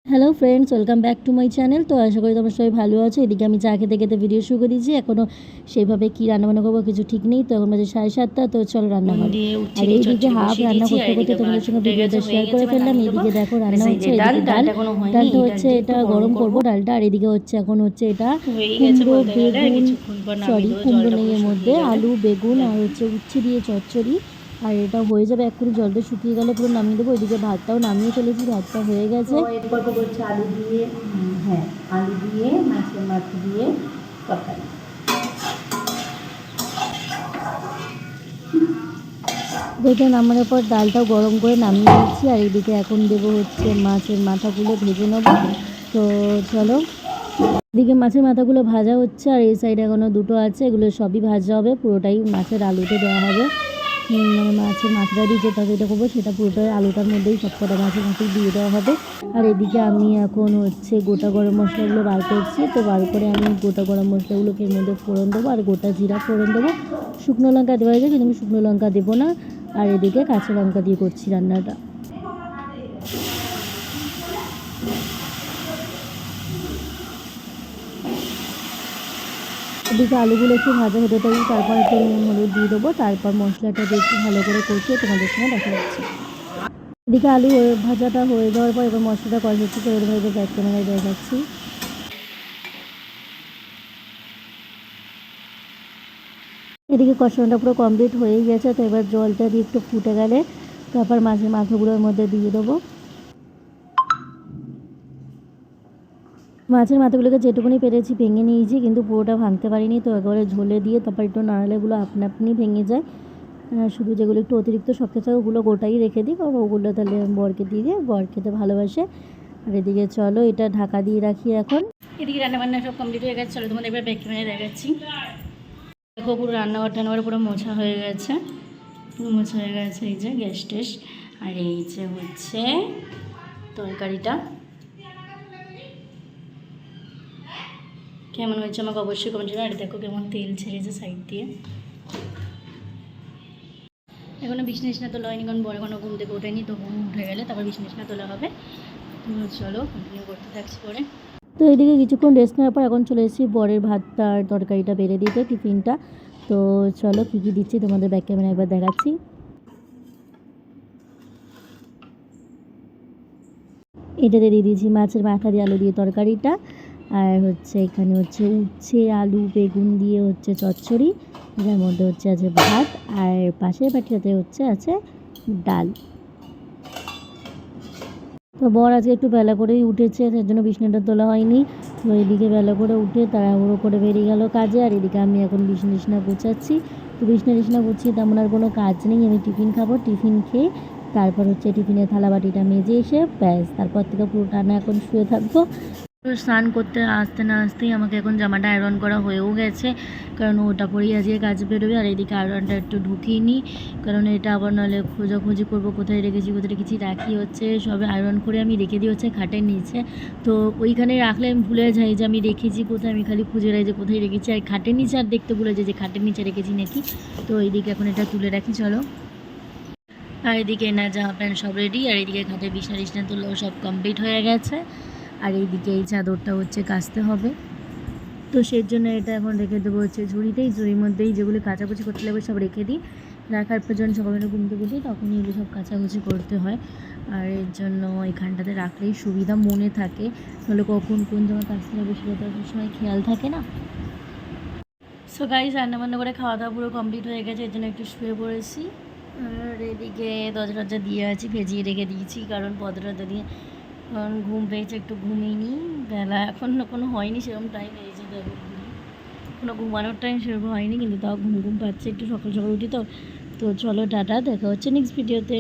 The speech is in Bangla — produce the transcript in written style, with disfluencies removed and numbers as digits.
Hello friends, welcome back to my channel. তো আশা করি তোমরা সবাই ভালো আছো। এদিকে আমি চা খেতে খেতে ভিডিও শুরু করে দিয়েছি। এখনও সেইভাবে কী রান্নাবান্না করবো কিছু ঠিক নেই। তো এখন বাজে 7:30। তো চলো রান্না করো। আর এইদিকে হাফ রান্না করতে করতে তোমাদের সঙ্গে ভিডিওটা শেয়ার করে ফেললাম। এইদিকে দেখো রান্না হচ্ছে, এদিকে ডালটা হচ্ছে এটা গরম করবো ডালটা। আর এদিকে হচ্ছে এখন হচ্ছে এটা কুমড়ো বেগুন, কুমড়ো নেই এর মধ্যে, আলু বেগুন আর হচ্ছে উচ্ছে দিয়ে চচ্চড়ি। আর এটা হয়ে যাবে, এক্ষুনি জলটা শুকিয়ে গেলে পুরো নামিয়ে দেবো। ওইদিকে ভাতটাও নামিয়ে ফেলেছি, ভাতটা হয়ে গেছে। গল্প করছে আলু দিয়ে, হ্যাঁ আলু দিয়ে মাছের মাথা দিয়ে তরকারি। দেখে নামানোর পর ডালটাও গরম করে নামিয়ে নিচ্ছি। আর এদিকে এখন দেবো হচ্ছে মাছের মাথাগুলো ভেজে নেবো। তো চলো, এদিকে মাছের মাথাগুলো ভাজা হচ্ছে আর এই সাইডে এখনও দুটো আছে, এগুলো সবই ভাজা হবে। পুরোটাই মাছের আলুতে দেওয়া হবে। মানে মাছের মাথাটা দিয়ে যে তরকারিটা করবো সেটা পুরোটাই আলুটার মধ্যেই সব কটা মাছের মাথায় দিয়ে দেওয়া হবে। আর এদিকে আমি এখন হচ্ছে গোটা গরম মশলাগুলো বার করছি। তো বার করে আমি গোটা গরম মশলাগুলোকে এর মধ্যে ফোড়ন দেবো আর গোটা জিরা ফোড়ন দেবো। শুকনো লঙ্কা দেওয়া হয়েছে, কিন্তু আমি শুকনো লঙ্কা দেবো না। আর এদিকে কাঁচা লঙ্কা দিয়ে করছি রান্নাটা। এদিকে আলুগুলো একটু ভাজা হতে থাকি, তারপর একটু নুন হলুদ দিয়ে দেবো। তারপর মশলাটা দিয়ে একটু ভালো করে কষিয়ে তোমাদের সঙ্গে দেখা যাচ্ছে। এদিকে আলু ভাজাটা হয়ে যাওয়ার পর এবার মশলাটা কষাচ্ছি, তো এরভাবে ব্যাক ক্যামেরায় দেখাচ্ছি। এদিকে কষানোটা পুরো কমপ্লিট হয়েই গেছে। তো এবার জলটা দিয়ে একটু ফুটে গেলে তারপর মাছের মাথাগুলোর মধ্যে দিয়ে দেবো। মাছের মাথাগুলোকে যেটুকুনি পেরেছি ভেঙে নিয়েছি, কিন্তু পুরোটা ভাঙতে পারিনি। তো একেবারে ঝোলে দিয়ে তারপর একটু নাড়ালেগুলো আপনা আপনি ভেঙে যায়। শুধু যেগুলো একটু অতিরিক্ত শক্ত থাকে ওগুলো গোটাই রেখে দিই, কারণ ওগুলো তাহলে বরকে দিয়ে বর খেতে ভালোবাসে। আর এদিকে চলো এটা ঢাকা দিয়ে রাখি এখন। এদিকে রান্নাবান্না সব কমপ্লিট হয়ে গেছে। চলো তোমাদের এবার ব্যাক ক্যামেরায় দেখাচ্ছি। দেখো পুরো রান্নাঘর পুরো মোছা হয়ে গেছে, পুরো মোছা হয়ে গেছে। এই যে গ্যাস টেস, আর এই যে হচ্ছে তরকারিটা। কেমন হয়েছে আমাকে অবশ্যই কমেন্ট করো। আর দেখো কেমন তেল ছেড়েছে সাইড দিয়ে। এখনও বিছনা তোলা হয়নি, কারণ বড় এখনও ঘুম থেকে ওঠেনি। তো ঘুম উঠে গেলে তারপর বিছনা তোলা হবে। তো চলো কন্টিনিউ করতে থাকছি পরে। তো এদিকে কিছুক্ষণ রেস্ট নেওয়ার পর এখন চলে এসেছি বরের ভাতটা আর তরকারিটা বেড়ে দিতে, টিফিনটা। তো চলো কী কী দিচ্ছি তোমাদের ব্যাক ক্যামেরা একবার দেখাচ্ছি। এটাতে দিয়ে দিয়েছি মাছের মাথা দিয়ে আলু দিয়ে তরকারিটা। আর হচ্ছে এখানে হচ্ছে উচ্ছে আলু বেগুন দিয়ে হচ্ছে চচ্চড়ি, যার মধ্যে হচ্ছে আছে ভাত। আর পাশের বাটিটাতে হচ্ছে আছে ডাল। তো বর আজকে একটু বেলা করেই উঠেছে, তার জন্য বিছনাটা তোলা হয়নি। তো এদিকে বেলা করে উঠে তাড়াহুড়ো করে বেরিয়ে গেল কাজে। আর এদিকে আমি এখন বিছনা গুছাচ্ছি। তো বিছনা গুছিয়ে তেমন আর কোনো কাজ নেই। আমি টিফিন খাবো, টিফিন খেয়ে তারপর হচ্ছে টিফিনের থালা বাটিটা মেজে এসে ব্যাস তারপর থেকে পুরো টানা এখন শুয়ে থাকবো। তো স্নান করতে আসতে না আসতেই আমাকে এখন জামাটা আয়রন করা হয়েও গেছে, কারণ ওটা পরেই আজকে কাজ বেরোবে। আর এদিকে আয়রনটা একটু ঢুকিয়ে নিই, কারণ এটা আবার নাহলে খোঁজাখুঁজি করবো কোথায় রেখেছি রাখি। হচ্ছে সবে আয়রন করে আমি রেখে দিই হচ্ছে খাটের নিচে। তো ওইখানে রাখলে আমি ভুলে যাই যে আমি রেখেছি কোথায়, আমি খালি খুঁজে রাখি যে কোথায় রেখেছি। আর খাটের নিচে আর দেখতে ভুলে যাই যে খাটের নিচে রেখেছি নাকি। তো এইদিকে এখন এটা তুলে রাখি চলো। আর এদিকে না জামা প্যান্ট সব রেডি। আর এদিকে খাটের বিছনা তুললেও সব কমপ্লিট হয়ে গেছে। আর এইদিকে এই চাদরটা হচ্ছে কাচতে হবে। তো সেই জন্য এটা এখন রেখে দেবো হচ্ছে ঝুড়িতেই। ঝুড়ির মধ্যেই যেগুলো কাচাকুচি করতে লাগবে সব রেখে দিই। রাখার পর যখন সকালবেলা ঘুম থেকে উঠি তখনই এগুলো সব কাচাকুচি করতে হয়। আর এর জন্য এখানটাতে রাখলেই সুবিধা, মনে থাকে। তাহলে কখন কোন জামা কাচতে হবে সেটা তো সবসময় খেয়াল থাকে না। সো গাইস, রান্নাবান্না করে খাওয়া দাওয়া পুরো কমপ্লিট হয়ে গেছে, এর জন্য একটু শুয়ে পড়েছি। আর এদিকে দরজা দিয়ে আছি, ভেজিয়ে রেখে দিয়েছি, কারণ পদরজা দিয়ে কারণ ঘুম পেয়েছে, একটু ঘুমিয়ে নিই। বেলা এখন কোনো হয়নি সেরকম টাইম, এই যে দেখো কোনো ঘুমানোর টাইম সেরকম হয়নি, কিন্তু তাও ঘুম পাচ্ছে একটু, সকাল সকাল উঠি তো। তো চলো টাটা, দেখা হচ্ছে নেক্সট ভিডিওতে।